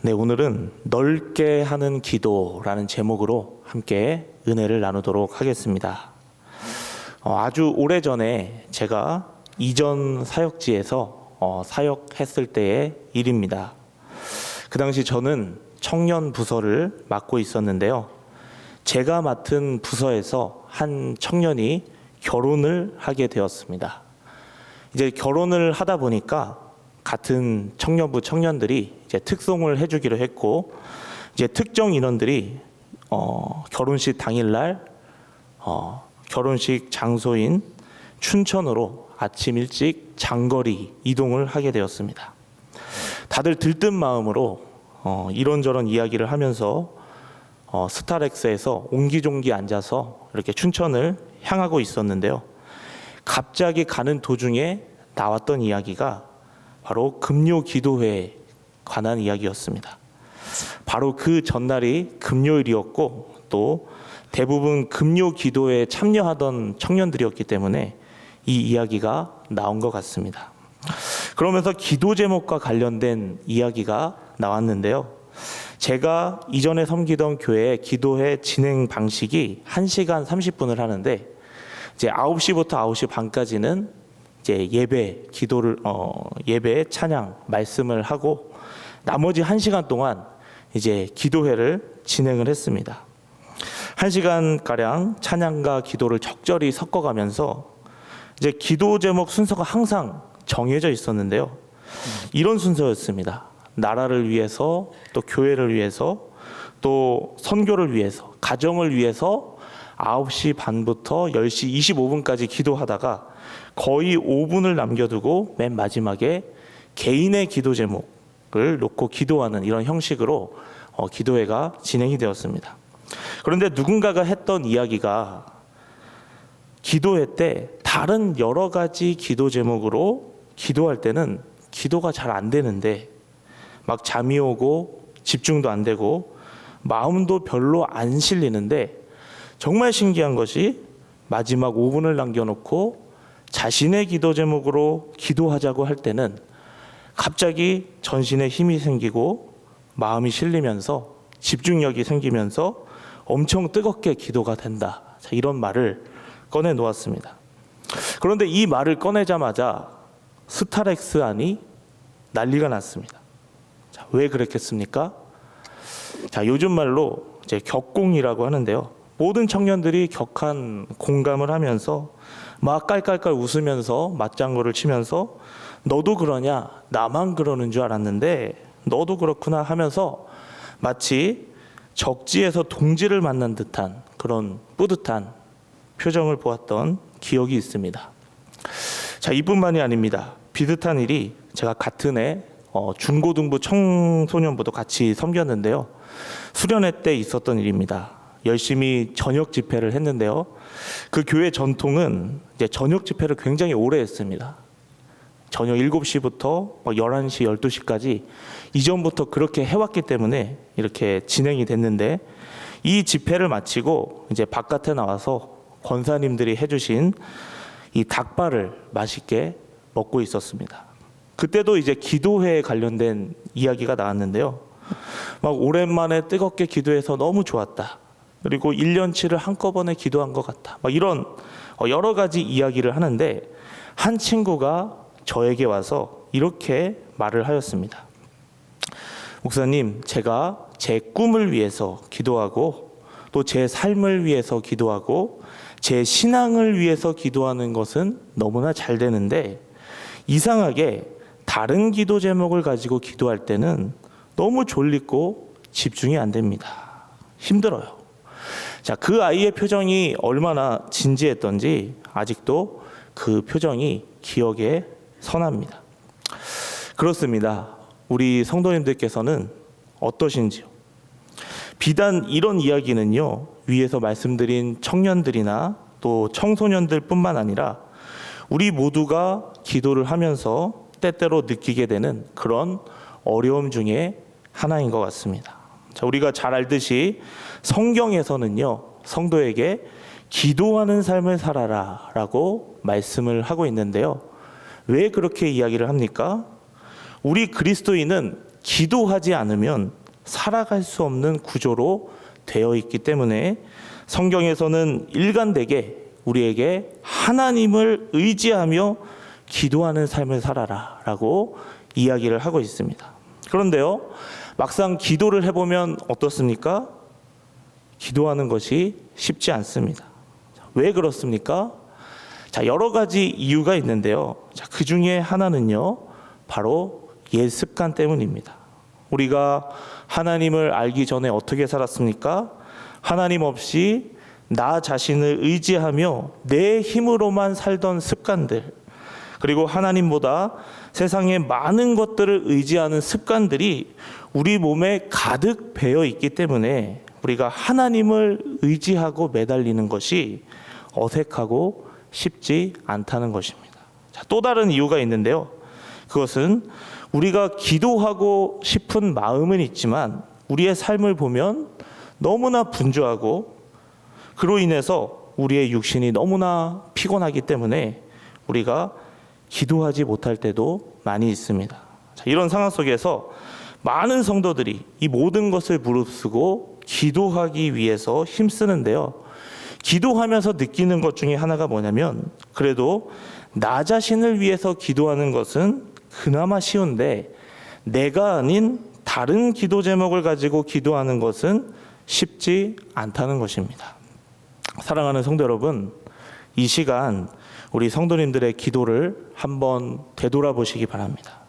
네, 오늘은 넓게 하는 기도라는 제목으로 함께 은혜를 나누도록 하겠습니다. 아주 오래전에 제가 이전 사역지에서 사역했을 때의 일입니다. 그 당시 저는 청년 부서를 맡고 있었는데요. 제가 맡은 부서에서 한 청년이 결혼을 하게 되었습니다. 이제 결혼을 하다 보니까 같은 청년부 청년들이 이제 특송을 해주기로 했고, 이제 특정 인원들이 결혼식 당일날 결혼식 장소인 춘천으로 아침 일찍 장거리 이동을 하게 되었습니다. 다들 들뜬 마음으로 이런저런 이야기를 하면서 스타렉스에서 옹기종기 앉아서 이렇게 춘천을 향하고 있었는데요. 갑자기 가는 도중에 나왔던 이야기가 바로 금요 기도회에 관한 이야기였습니다. 바로 그 전날이 금요일이었고, 또 대부분 금요 기도회에 참여하던 청년들이었기 때문에 이 이야기가 나온 것 같습니다. 그러면서 기도 제목과 관련된 이야기가 나왔는데요. 제가 이전에 섬기던 교회의 기도회 진행 방식이 1시간 30분을 하는데, 이제 9시부터 9시 반까지는 이제 예배 찬양 말씀을 하고, 나머지 1시간 동안 이제 기도회를 진행을 했습니다. 1시간 가량 찬양과 기도를 적절히 섞어가면서 이제 기도 제목 순서가 항상 정해져 있었는데요. 이런 순서였습니다. 나라를 위해서, 또 교회를 위해서, 또 선교를 위해서, 가정을 위해서 9시 반부터 10시 25분까지 기도하다가 거의 5분을 남겨두고 맨 마지막에 개인의 기도 제목을 놓고 기도하는 이런 형식으로 기도회가 진행이 되었습니다. 그런데 누군가가 했던 이야기가, 기도회 때 다른 여러 가지 기도 제목으로 기도할 때는 기도가 잘 안 되는데, 막 잠이 오고 집중도 안 되고 마음도 별로 안 실리는데, 정말 신기한 것이 마지막 5분을 남겨놓고 자신의 기도 제목으로 기도하자고 할 때는 갑자기 전신에 힘이 생기고 마음이 실리면서 집중력이 생기면서 엄청 뜨겁게 기도가 된다. 이런 말을 꺼내 놓았습니다. 그런데 이 말을 꺼내자마자 스타렉스 안이 난리가 났습니다. 왜 그랬겠습니까? 요즘 말로 이제 격공이라고 하는데요. 모든 청년들이 격한 공감을 하면서 막 깔깔깔 웃으면서 맞장구를 치면서, 너도 그러냐? 나만 그러는 줄 알았는데 너도 그렇구나 하면서 마치 적지에서 동지를 만난 듯한 그런 뿌듯한 표정을 보았던 기억이 있습니다. 이뿐만이 아닙니다. 비슷한 일이 제가 같은 해 중고등부 청소년부도 같이 섬겼는데요. 수련회 때 있었던 일입니다. 열심히 저녁 집회를 했는데요. 그 교회 전통은 이제 저녁 집회를 굉장히 오래 했습니다. 저녁 7시부터 11시, 12시까지 이전부터 그렇게 해왔기 때문에 이렇게 진행이 됐는데, 이 집회를 마치고 이제 바깥에 나와서 권사님들이 해주신 이 닭발을 맛있게 먹고 있었습니다. 그때도 이제 기도회에 관련된 이야기가 나왔는데요. 막 오랜만에 뜨겁게 기도해서 너무 좋았다. 그리고 1년치를 한꺼번에 기도한 것 같다. 이런 여러 가지 이야기를 하는데, 한 친구가 저에게 와서 이렇게 말을 하였습니다. 목사님, 제가 제 꿈을 위해서 기도하고, 또 제 삶을 위해서 기도하고, 제 신앙을 위해서 기도하는 것은 너무나 잘 되는데, 이상하게 다른 기도 제목을 가지고 기도할 때는 너무 졸리고 집중이 안 됩니다. 힘들어요. 그 아이의 표정이 얼마나 진지했던지 아직도 그 표정이 기억에 선합니다. 그렇습니다. 우리 성도님들께서는 어떠신지요? 비단 이런 이야기는요, 위에서 말씀드린 청년들이나 또 청소년들 뿐만 아니라 우리 모두가 기도를 하면서 때때로 느끼게 되는 그런 어려움 중에 하나인 것 같습니다. 우리가 잘 알듯이 성경에서는요, 성도에게 기도하는 삶을 살아라 라고 말씀을 하고 있는데요. 왜 그렇게 이야기를 합니까? 우리 그리스도인은 기도하지 않으면 살아갈 수 없는 구조로 되어 있기 때문에 성경에서는 일관되게 우리에게 하나님을 의지하며 기도하는 삶을 살아라 라고 이야기를 하고 있습니다. 그런데요, 막상 기도를 해보면 어떻습니까? 기도하는 것이 쉽지 않습니다. 왜 그렇습니까? 자, 여러 가지 이유가 있는데요. 자, 그 중에 하나는요, 바로 옛 습관 때문입니다. 우리가 하나님을 알기 전에 어떻게 살았습니까? 하나님 없이 나 자신을 의지하며 내 힘으로만 살던 습관들, 그리고 하나님보다 세상의 많은 것들을 의지하는 습관들이 우리 몸에 가득 배어 있기 때문에 우리가 하나님을 의지하고 매달리는 것이 어색하고 쉽지 않다는 것입니다. 자, 또 다른 이유가 있는데요. 그것은 우리가 기도하고 싶은 마음은 있지만 우리의 삶을 보면 너무나 분주하고 그로 인해서 우리의 육신이 너무나 피곤하기 때문에 우리가 기도하지 못할 때도 많이 있습니다. 자, 이런 상황 속에서 많은 성도들이 이 모든 것을 무릅쓰고 기도하기 위해서 힘쓰는데요. 기도하면서 느끼는 것 중에 하나가 뭐냐면, 그래도 나 자신을 위해서 기도하는 것은 그나마 쉬운데 내가 아닌 다른 기도 제목을 가지고 기도하는 것은 쉽지 않다는 것입니다. 사랑하는 성도 여러분, 이 시간 우리 성도님들의 기도를 한번 되돌아보시기 바랍니다.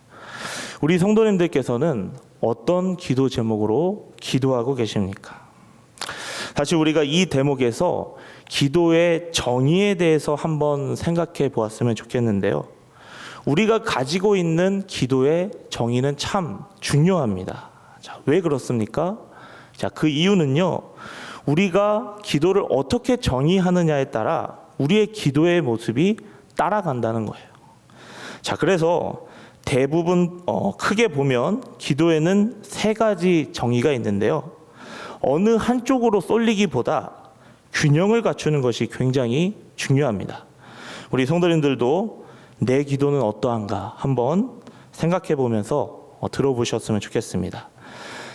우리 성도님들께서는 어떤 기도 제목으로 기도하고 계십니까? 다시 우리가 이 대목에서 기도의 정의에 대해서 한번 생각해 보았으면 좋겠는데요. 우리가 가지고 있는 기도의 정의는 참 중요합니다. 자, 왜 그렇습니까? 자, 그 이유는요, 우리가 기도를 어떻게 정의하느냐에 따라 우리의 기도의 모습이 따라간다는 거예요. 자, 그래서 대부분 크게 보면 기도에는 세 가지 정의가 있는데요. 어느 한쪽으로 쏠리기보다 균형을 갖추는 것이 굉장히 중요합니다. 우리 성도님들도 내 기도는 어떠한가 한번 생각해 보면서 들어보셨으면 좋겠습니다.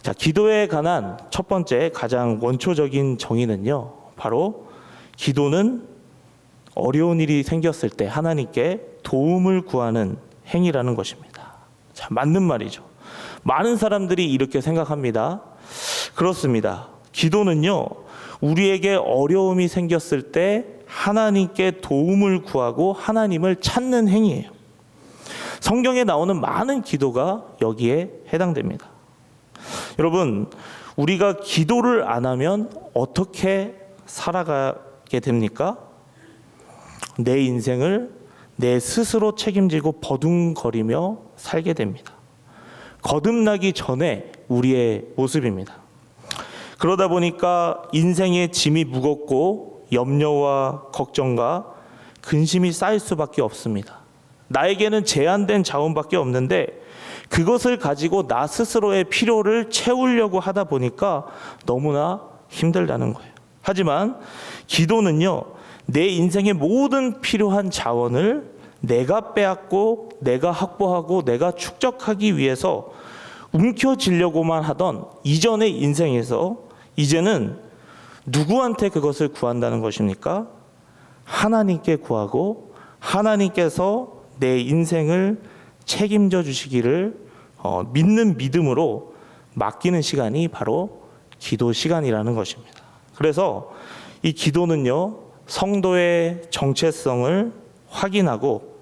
자, 기도에 관한 첫 번째 가장 원초적인 정의는요, 바로 기도는 어려운 일이 생겼을 때 하나님께 도움을 구하는 행위라는 것입니다. 자, 맞는 말이죠. 많은 사람들이 이렇게 생각합니다. 그렇습니다. 기도는요, 우리에게 어려움이 생겼을 때 하나님께 도움을 구하고 하나님을 찾는 행위예요. 성경에 나오는 많은 기도가 여기에 해당됩니다. 여러분, 우리가 기도를 안 하면 어떻게 살아가게 됩니까? 내 인생을 내 스스로 책임지고 버둥거리며 살게 됩니다. 거듭나기 전에 우리의 모습입니다. 그러다 보니까 인생의 짐이 무겁고 염려와 걱정과 근심이 쌓일 수밖에 없습니다. 나에게는 제한된 자원밖에 없는데 그것을 가지고 나 스스로의 필요를 채우려고 하다 보니까 너무나 힘들다는 거예요. 하지만 기도는요, 내 인생의 모든 필요한 자원을 내가 빼앗고 내가 확보하고 내가 축적하기 위해서 움켜쥐려고만 하던 이전의 인생에서 이제는 누구한테 그것을 구한다는 것입니까? 하나님께 구하고 하나님께서 내 인생을 책임져 주시기를 믿는 믿음으로 맡기는 시간이 바로 기도 시간이라는 것입니다. 그래서 이 기도는요, 성도의 정체성을 확인하고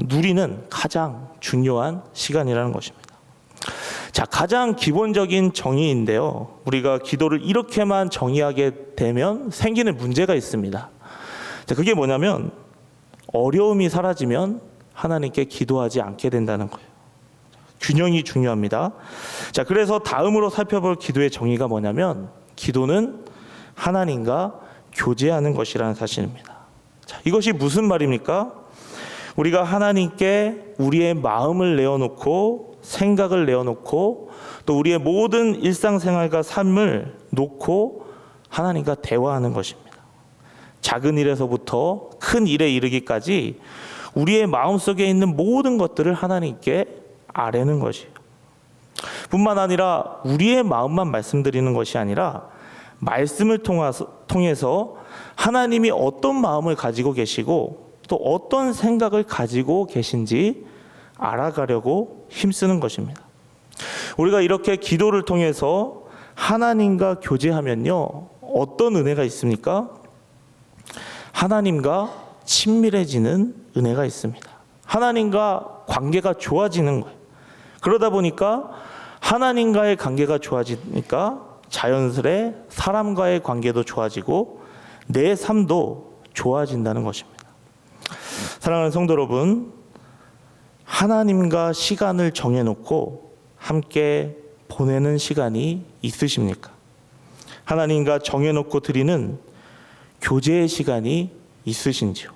누리는 가장 중요한 시간이라는 것입니다. 자, 가장 기본적인 정의인데요. 우리가 기도를 이렇게만 정의하게 되면 생기는 문제가 있습니다. 자, 그게 뭐냐면 어려움이 사라지면 하나님께 기도하지 않게 된다는 거예요. 균형이 중요합니다. 자, 그래서 다음으로 살펴볼 기도의 정의가 뭐냐면 기도는 하나님과 교제하는 것이라는 사실입니다. 자, 이것이 무슨 말입니까? 우리가 하나님께 우리의 마음을 내어놓고 생각을 내어놓고 또 우리의 모든 일상생활과 삶을 놓고 하나님과 대화하는 것입니다. 작은 일에서부터 큰 일에 이르기까지 우리의 마음속에 있는 모든 것들을 하나님께 아뢰는 것이에요. 뿐만 아니라 우리의 마음만 말씀드리는 것이 아니라 말씀을 통해서 하나님이 어떤 마음을 가지고 계시고 또 어떤 생각을 가지고 계신지 알아가려고 힘쓰는 것입니다. 우리가 이렇게 기도를 통해서 하나님과 교제하면요, 어떤 은혜가 있습니까? 하나님과 친밀해지는 은혜가 있습니다. 하나님과 관계가 좋아지는 거예요. 그러다 보니까 하나님과의 관계가 좋아지니까 자연스레 사람과의 관계도 좋아지고 내 삶도 좋아진다는 것입니다. 사랑하는 성도 여러분, 하나님과 시간을 정해놓고 함께 보내는 시간이 있으십니까? 하나님과 정해놓고 드리는 교제의 시간이 있으신지요?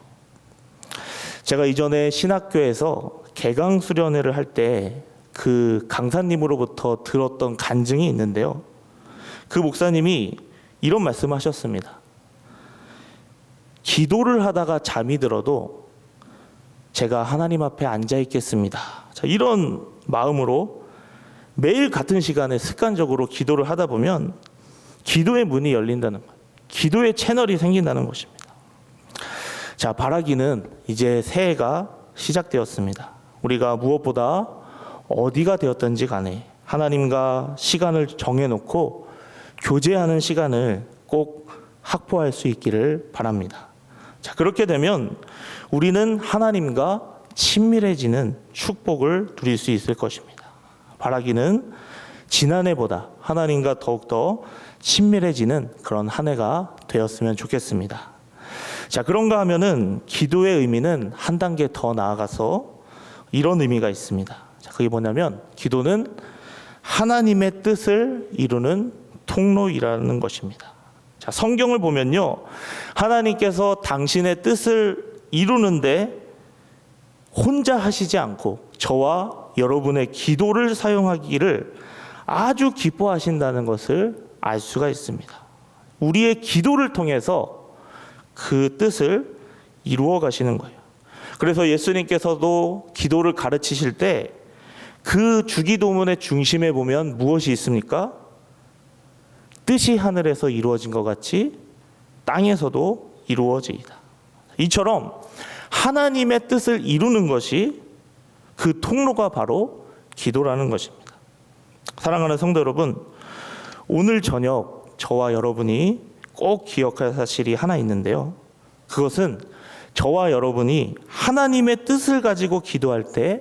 제가 이전에 신학교에서 개강수련회를 할 때 그 강사님으로부터 들었던 간증이 있는데요. 그 목사님이 이런 말씀을 하셨습니다. 기도를 하다가 잠이 들어도 제가 하나님 앞에 앉아 있겠습니다. 자, 이런 마음으로 매일 같은 시간에 습관적으로 기도를 하다 보면 기도의 문이 열린다는 거예요. 기도의 채널이 생긴다는 것입니다. 자, 바라기는 이제 새해가 시작되었습니다. 우리가 무엇보다 어디가 되었든지 간에 하나님과 시간을 정해놓고 교제하는 시간을 꼭 확보할 수 있기를 바랍니다. 자, 그렇게 되면 우리는 하나님과 친밀해지는 축복을 누릴 수 있을 것입니다. 바라기는 지난해보다 하나님과 더욱더 친밀해지는 그런 한 해가 되었으면 좋겠습니다. 자, 그런가 하면은 기도의 의미는 한 단계 더 나아가서 이런 의미가 있습니다. 자, 그게 뭐냐면 기도는 하나님의 뜻을 이루는 통로이라는 것입니다. 자, 성경을 보면요, 하나님께서 당신의 뜻을 이루는데 혼자 하시지 않고 저와 여러분의 기도를 사용하기를 아주 기뻐하신다는 것을 알 수가 있습니다. 우리의 기도를 통해서 그 뜻을 이루어 가시는 거예요. 그래서 예수님께서도 기도를 가르치실 때 그 주기도문의 중심에 보면 무엇이 있습니까? 뜻이 하늘에서 이루어진 것 같이 땅에서도 이루어지이다. 이처럼 하나님의 뜻을 이루는 것이 그 통로가 바로 기도라는 것입니다. 사랑하는 성도 여러분, 오늘 저녁 저와 여러분이 꼭 기억할 사실이 하나 있는데요. 그것은 저와 여러분이 하나님의 뜻을 가지고 기도할 때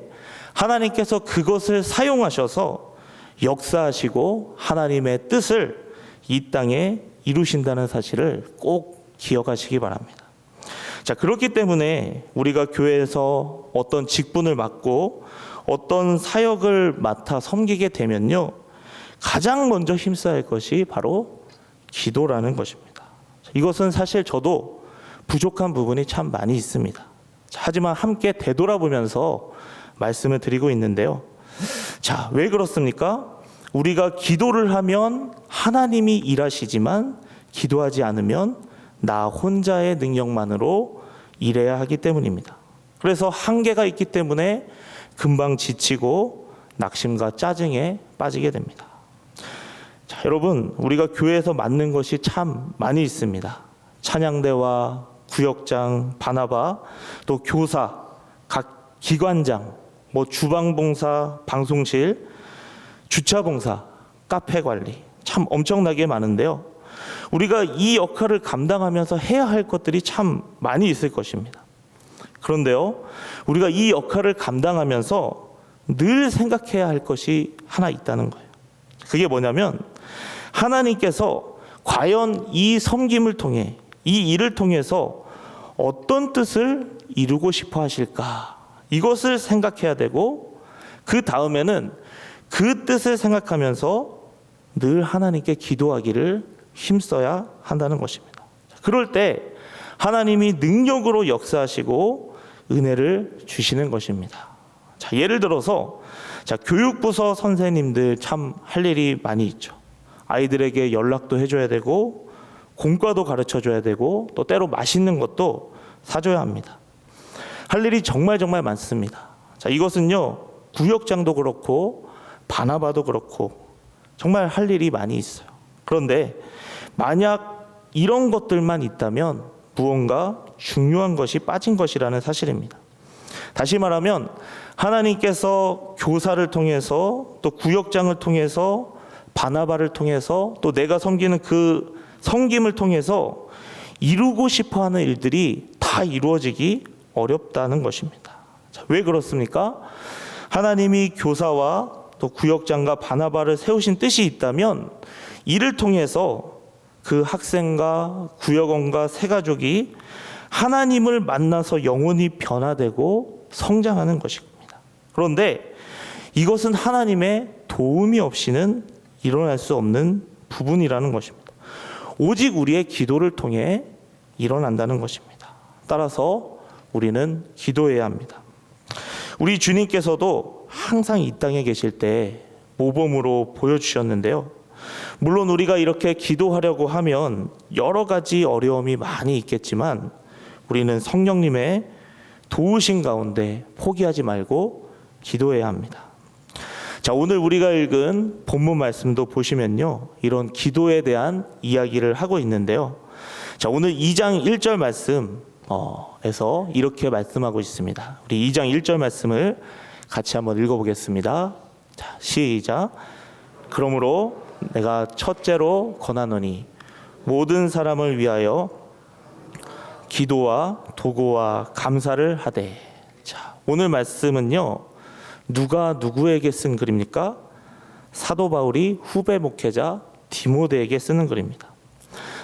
하나님께서 그것을 사용하셔서 역사하시고 하나님의 뜻을 이 땅에 이루신다는 사실을 꼭 기억하시기 바랍니다. 자, 그렇기 때문에 우리가 교회에서 어떤 직분을 맡고 어떤 사역을 맡아 섬기게 되면요, 가장 먼저 힘써야 할 것이 바로 기도라는 것입니다. 이것은 사실 저도 부족한 부분이 참 많이 있습니다. 하지만 함께 되돌아보면서 말씀을 드리고 있는데요. 자, 왜 그렇습니까? 우리가 기도를 하면 하나님이 일하시지만 기도하지 않으면 나 혼자의 능력만으로 일해야 하기 때문입니다. 그래서 한계가 있기 때문에 금방 지치고 낙심과 짜증에 빠지게 됩니다. 자, 여러분, 우리가 교회에서 맡는 것이 참 많이 있습니다. 찬양대와 구역장, 바나바, 또 교사, 각 기관장, 주방봉사, 방송실, 주차봉사, 카페 관리, 참 엄청나게 많은데요. 우리가 이 역할을 감당하면서 해야 할 것들이 참 많이 있을 것입니다. 그런데요, 우리가 이 역할을 감당하면서 늘 생각해야 할 것이 하나 있다는 거예요. 그게 뭐냐면 하나님께서 과연 이 섬김을 통해, 이 일을 통해서 어떤 뜻을 이루고 싶어 하실까? 이것을 생각해야 되고, 그 다음에는 그 뜻을 생각하면서 늘 하나님께 기도하기를 힘써야 한다는 것입니다. 그럴 때 하나님이 능력으로 역사하시고 은혜를 주시는 것입니다. 자, 예를 들어서 교육부서 선생님들 참 할 일이 많이 있죠. 아이들에게 연락도 해줘야 되고 공과도 가르쳐줘야 되고 또 때로 맛있는 것도 사줘야 합니다. 할 일이 정말 많습니다. 자, 이것은요, 구역장도 그렇고 바나바도 그렇고 정말 할 일이 많이 있어요. 그런데 만약 이런 것들만 있다면 무언가 중요한 것이 빠진 것이라는 사실입니다. 다시 말하면 하나님께서 교사를 통해서 또 구역장을 통해서 바나바를 통해서 또 내가 섬기는 그 섬김을 통해서 이루고 싶어하는 일들이 다 이루어지기 어렵다는 것입니다. 자, 왜 그렇습니까? 하나님이 교사와 또 구역장과 바나바를 세우신 뜻이 있다면 이를 통해서 그 학생과 구역원과 새가족이 하나님을 만나서 영혼이 변화되고 성장하는 것입니다. 그런데 이것은 하나님의 도움이 없이는 일어날 수 없는 부분이라는 것입니다. 오직 우리의 기도를 통해 일어난다는 것입니다. 따라서 우리는 기도해야 합니다. 우리 주님께서도 항상 이 땅에 계실 때 모범으로 보여주셨는데요. 물론 우리가 이렇게 기도하려고 하면 여러 가지 어려움이 많이 있겠지만 우리는 성령님의 도우신 가운데 포기하지 말고 기도해야 합니다. 자, 오늘 우리가 읽은 본문 말씀도 보시면요, 이런 기도에 대한 이야기를 하고 있는데요. 자, 오늘 2장 1절 말씀에서 이렇게 말씀하고 있습니다. 우리 2장 1절 말씀을 같이 한번 읽어보겠습니다. 자, 시작. 그러므로 내가 첫째로 권하노니 모든 사람을 위하여 기도와 도구와 감사를 하되. 자, 오늘 말씀은요, 누가 누구에게 쓴 글입니까? 사도 바울이 후배 목회자 디모데에게 쓰는 글입니다.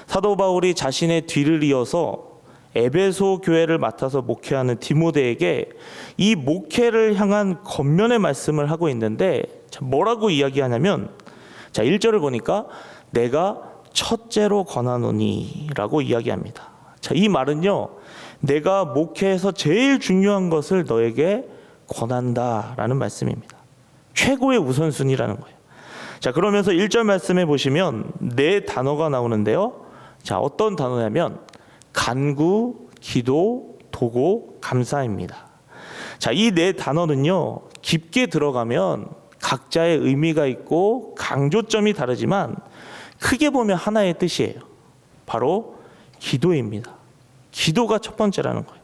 사도 바울이 자신의 뒤를 이어서 에베소 교회를 맡아서 목회하는 디모데에게 이 목회를 향한 권면의 말씀을 하고 있는데, 뭐라고 이야기하냐면, 자, 1절을 보니까 내가 첫째로 권하노니 라고 이야기합니다. 자, 이 말은요, 내가 목회에서 제일 중요한 것을 너에게 권한다라는 말씀입니다. 최고의 우선순위라는 거예요. 자, 그러면서 1절 말씀에 보시면 네 단어가 나오는데요. 자, 어떤 단어냐면 간구, 기도, 도고, 감사입니다. 자, 이 네 단어는요, 깊게 들어가면 각자의 의미가 있고 강조점이 다르지만 크게 보면 하나의 뜻이에요. 바로 기도입니다. 기도가 첫 번째라는 거예요.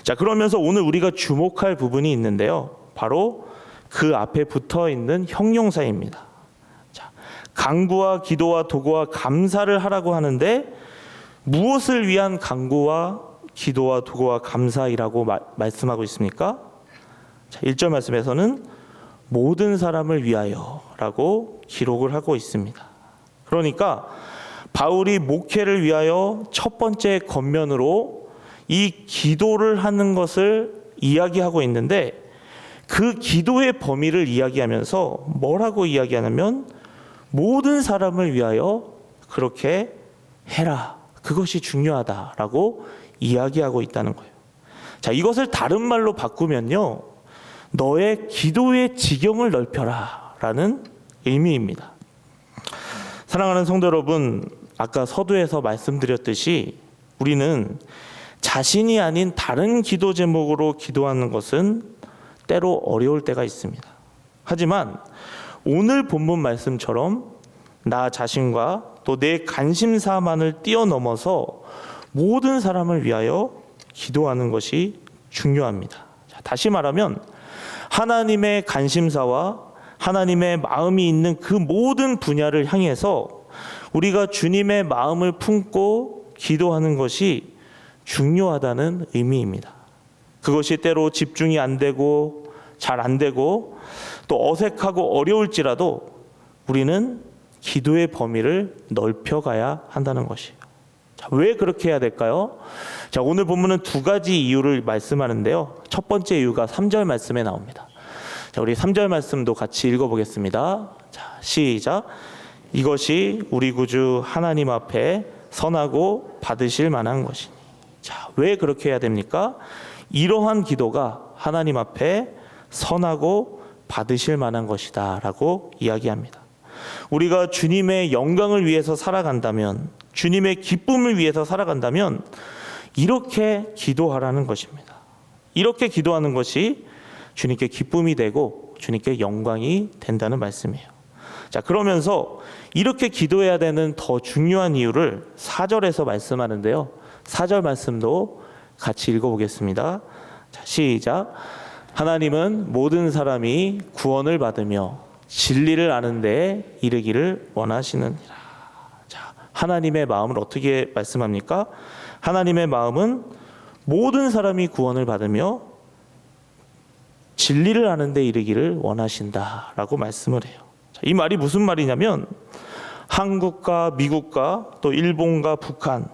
자, 그러면서 오늘 우리가 주목할 부분이 있는데요. 바로 그 앞에 붙어 있는 형용사입니다. 자, 간구와 기도와 도구와 감사를 하라고 하는데 무엇을 위한 간구와 기도와 도구와 감사이라고 말씀하고 있습니까? 자, 1절 말씀에서는 모든 사람을 위하여라고 기록을 하고 있습니다. 그러니까 바울이 목회를 위하여 첫 번째 권면으로 이 기도를 하는 것을 이야기하고 있는데, 그 기도의 범위를 이야기하면서 뭐라고 이야기하냐면 모든 사람을 위하여 그렇게 해라, 그것이 중요하다라고 이야기하고 있다는 거예요. 자, 이것을 다른 말로 바꾸면요, 너의 기도의 지경을 넓혀라 라는 의미입니다. 사랑하는 성도 여러분, 아까 서두에서 말씀드렸듯이 우리는 자신이 아닌 다른 기도 제목으로 기도하는 것은 때로 어려울 때가 있습니다. 하지만 오늘 본문 말씀처럼 나 자신과 또 내 관심사만을 뛰어넘어서 모든 사람을 위하여 기도하는 것이 중요합니다. 자, 다시 말하면 하나님의 관심사와 하나님의 마음이 있는 그 모든 분야를 향해서 우리가 주님의 마음을 품고 기도하는 것이 중요하다는 의미입니다. 그것이 때로 집중이 안 되고 잘 안 되고 또 어색하고 어려울지라도 우리는 기도의 범위를 넓혀가야 한다는 것이에요. 자, 왜 그렇게 해야 될까요? 자, 오늘 본문은 두 가지 이유를 말씀하는데요. 첫 번째 이유가 3절 말씀에 나옵니다. 자, 우리 3절 말씀도 같이 읽어보겠습니다. 자, 시작. 이것이 우리 구주 하나님 앞에 선하고 받으실 만한 것이니. 자, 왜 그렇게 해야 됩니까? 이러한 기도가 하나님 앞에 선하고 받으실 만한 것이다 라고 이야기합니다. 우리가 주님의 영광을 위해서 살아간다면, 주님의 기쁨을 위해서 살아간다면 이렇게 기도하라는 것입니다. 이렇게 기도하는 것이 주님께 기쁨이 되고 주님께 영광이 된다는 말씀이에요. 자, 그러면서 이렇게 기도해야 되는 더 중요한 이유를 4절에서 말씀하는데요. 4절 말씀도 같이 읽어보겠습니다. 자, 시작. 하나님은 모든 사람이 구원을 받으며 진리를 아는 데 이르기를 원하시느니라. 자, 하나님의 마음을 어떻게 말씀합니까? 하나님의 마음은 모든 사람이 구원을 받으며 진리를 아는 데 이르기를 원하신다라고 말씀을 해요. 자, 이 말이 무슨 말이냐면 한국과 미국과 또 일본과 북한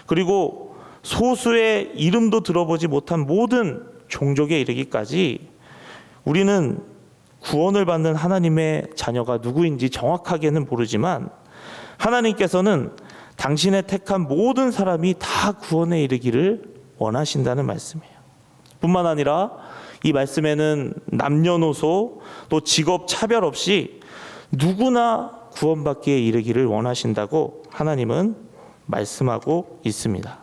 그리고 소수의 이름도 들어보지 못한 모든 종족에 이르기까지 우리는 구원을 받는 하나님의 자녀가 누구인지 정확하게는 모르지만 하나님께서는 당신의 택한 모든 사람이 다 구원에 이르기를 원하신다는 말씀이에요. 뿐만 아니라 이 말씀에는 남녀노소 또 직업 차별 없이 누구나 구원받기에 이르기를 원하신다고 하나님은 말씀하고 있습니다.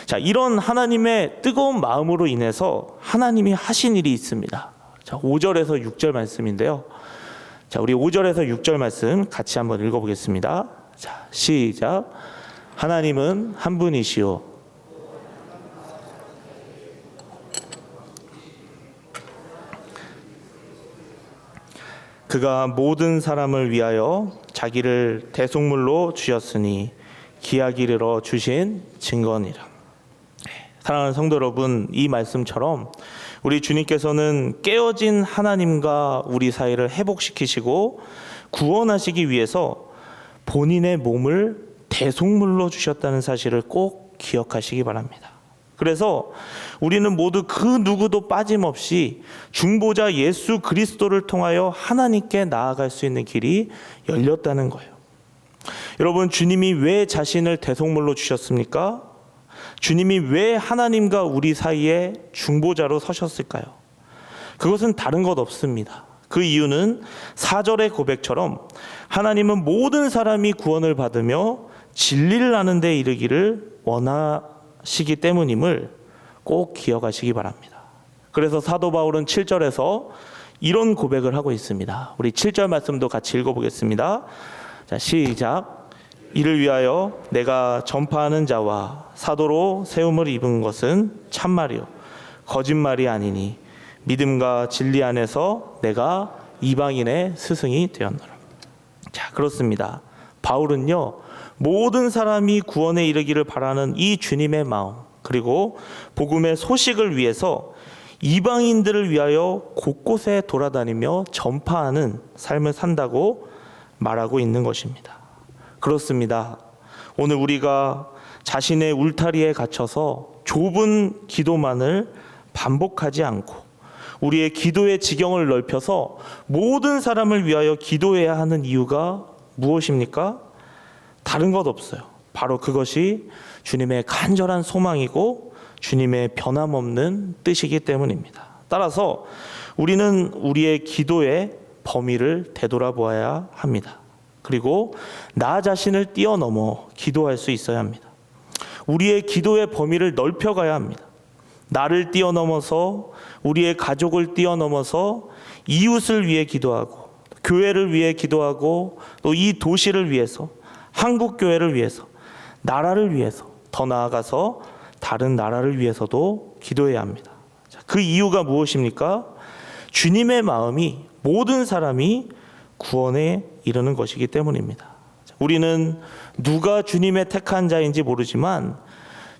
자, 이런 하나님의 뜨거운 마음으로 인해서 하나님이 하신 일이 있습니다. 자, 5절에서 6절 말씀인데요. 자, 우리 5절에서 6절 말씀 같이 한번 읽어보겠습니다. 자, 시작. 하나님은 한 분이시오. 그가 모든 사람을 위하여 자기를 대속물로 주셨으니 기약 이르러 주신 증거니라. 사랑하는 성도 여러분, 이 말씀처럼 우리 주님께서는 깨어진 하나님과 우리 사이를 회복시키시고 구원하시기 위해서 본인의 몸을 대속물로 주셨다는 사실을 꼭 기억하시기 바랍니다. 그래서 우리는 모두 그 누구도 빠짐없이 중보자 예수 그리스도를 통하여 하나님께 나아갈 수 있는 길이 열렸다는 거예요. 여러분, 주님이 왜 자신을 대속물로 주셨습니까? 주님이 왜 하나님과 우리 사이에 중보자로 서셨을까요? 그것은 다른 것 없습니다. 그 이유는 4절의 고백처럼 하나님은 모든 사람이 구원을 받으며 진리를 아는 데 이르기를 원하시기 때문임을 꼭 기억하시기 바랍니다. 그래서 사도 바울은 7절에서 이런 고백을 하고 있습니다. 우리 7절 말씀도 같이 읽어보겠습니다. 자, 시작. 이를 위하여 내가 전파하는 자와 사도로 세움을 입은 것은 참말이요 거짓말이 아니니 믿음과 진리 안에서 내가 이방인의 스승이 되었노라. 자, 그렇습니다. 바울은요, 모든 사람이 구원에 이르기를 바라는 이 주님의 마음, 그리고 복음의 소식을 위해서 이방인들을 위하여 곳곳에 돌아다니며 전파하는 삶을 산다고 말하고 있는 것입니다. 그렇습니다. 오늘 우리가 자신의 울타리에 갇혀서 좁은 기도만을 반복하지 않고 우리의 기도의 지경을 넓혀서 모든 사람을 위하여 기도해야 하는 이유가 무엇입니까? 다른 것 없어요. 바로 그것이 주님의 간절한 소망이고 주님의 변함없는 뜻이기 때문입니다. 따라서 우리는 우리의 기도의 범위를 되돌아보아야 합니다. 그리고 나 자신을 뛰어넘어 기도할 수 있어야 합니다. 우리의 기도의 범위를 넓혀가야 합니다. 나를 뛰어넘어서 우리의 가족을 뛰어넘어서 이웃을 위해 기도하고 교회를 위해 기도하고 또 이 도시를 위해서 한국 교회를 위해서 나라를 위해서 더 나아가서 다른 나라를 위해서도 기도해야 합니다. 그 이유가 무엇입니까? 주님의 마음이 모든 사람이 구원에 이르는 것이기 때문입니다. 우리는 누가 주님의 택한 자인지 모르지만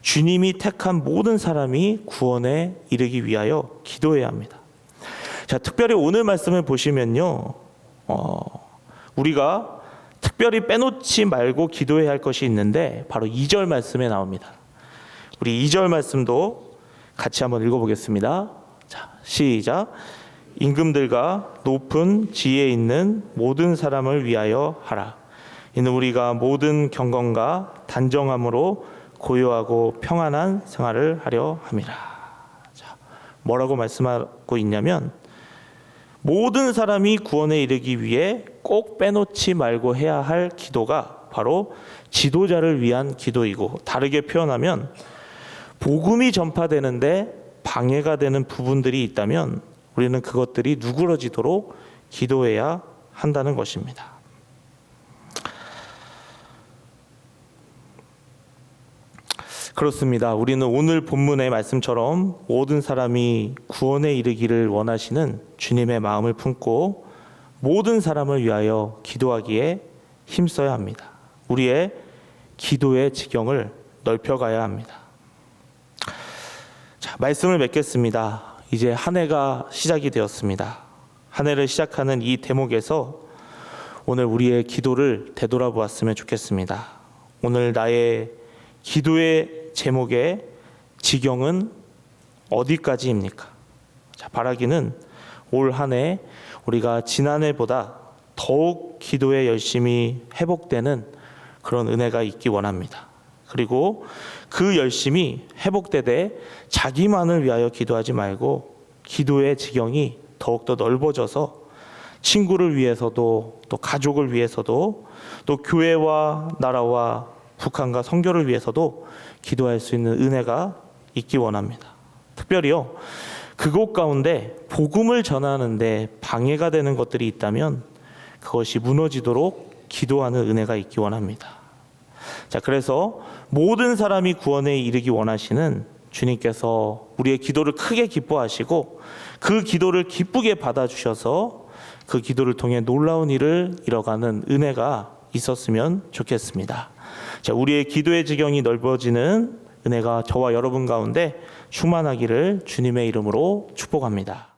주님이 택한 모든 사람이 구원에 이르기 위하여 기도해야 합니다. 자, 특별히 오늘 말씀을 보시면요, 우리가 특별히 빼놓지 말고 기도해야 할 것이 있는데 바로 2절 말씀에 나옵니다. 우리 2절 말씀도 같이 한번 읽어보겠습니다. 자, 시작. 임금들과 높은 지혜에 있는 모든 사람을 위하여 하라. 이는 우리가 모든 경건과 단정함으로 고요하고 평안한 생활을 하려 함이라. 자, 뭐라고 말씀하고 있냐면 모든 사람이 구원에 이르기 위해 꼭 빼놓지 말고 해야 할 기도가 바로 지도자를 위한 기도이고, 다르게 표현하면 복음이 전파되는데 방해가 되는 부분들이 있다면 우리는 그것들이 누그러지도록 기도해야 한다는 것입니다. 그렇습니다. 우리는 오늘 본문의 말씀처럼 모든 사람이 구원에 이르기를 원하시는 주님의 마음을 품고 모든 사람을 위하여 기도하기에 힘써야 합니다. 우리의 기도의 지경을 넓혀가야 합니다. 자, 말씀을 맺겠습니다. 이제 한 해가 시작이 되었습니다. 한 해를 시작하는 이 대목에서 오늘 우리의 기도를 되돌아보았으면 좋겠습니다. 오늘 나의 기도의 제목의 지경은 어디까지입니까? 자, 바라기는 올 한 해 우리가 지난해보다 더욱 기도에 열심히 회복되는 그런 은혜가 있기 원합니다. 그리고 그 열심이 회복되되 자기만을 위하여 기도하지 말고 기도의 지경이 더욱더 넓어져서 친구를 위해서도 또 가족을 위해서도 또 교회와 나라와 북한과 선교를 위해서도 기도할 수 있는 은혜가 있기 원합니다. 특별히요, 그곳 가운데 복음을 전하는데 방해가 되는 것들이 있다면 그것이 무너지도록 기도하는 은혜가 있기 원합니다. 자, 그래서 모든 사람이 구원에 이르기 원하시는 주님께서 우리의 기도를 크게 기뻐하시고 그 기도를 기쁘게 받아주셔서 그 기도를 통해 놀라운 일을 이뤄가는 은혜가 있었으면 좋겠습니다. 자, 우리의 기도의 지경이 넓어지는 은혜가 저와 여러분 가운데 충만하기를 주님의 이름으로 축복합니다.